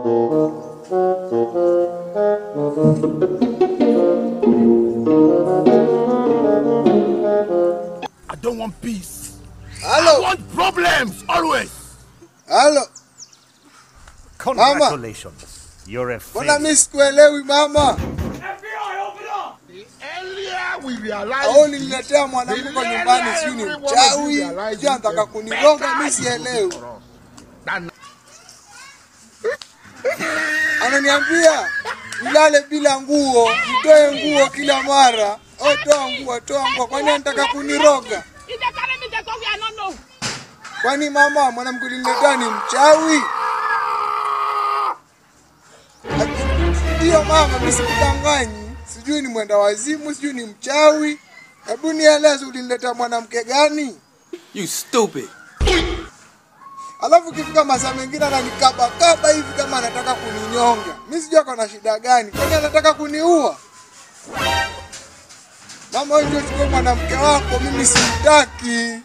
I don't want peace. Hello. I want problems always. Hello. Congratulations. Mama. You're a failure. Mbona mimi sikuelewi mama? FBI, open up. The earlier we realize. Au niletea mwanamke kwa nyumbani si ni mchawi. Sio anataka kuniroga mimi sielewi. Ananiambia nilale bila nguo, nitoe nguo kila mara. Toa nguo. Kwani anataka kuniroga? Kwani mama mwanamke niletea ni mchawi? Ndio mama, mimi sikudanganyi. Sijui ni mwenda wazimu, sijui ni mchawi. Hebu nieleze uliniletea mwanamke gani? You stupid. Alafu kifika masaa mengine ananikaba hivi kama anataka kuninyonga. Mimi sijui kuna shida gani. Kwani anataka kuniua? Mama wewe ndio mwanamke wako, mimi simtaki.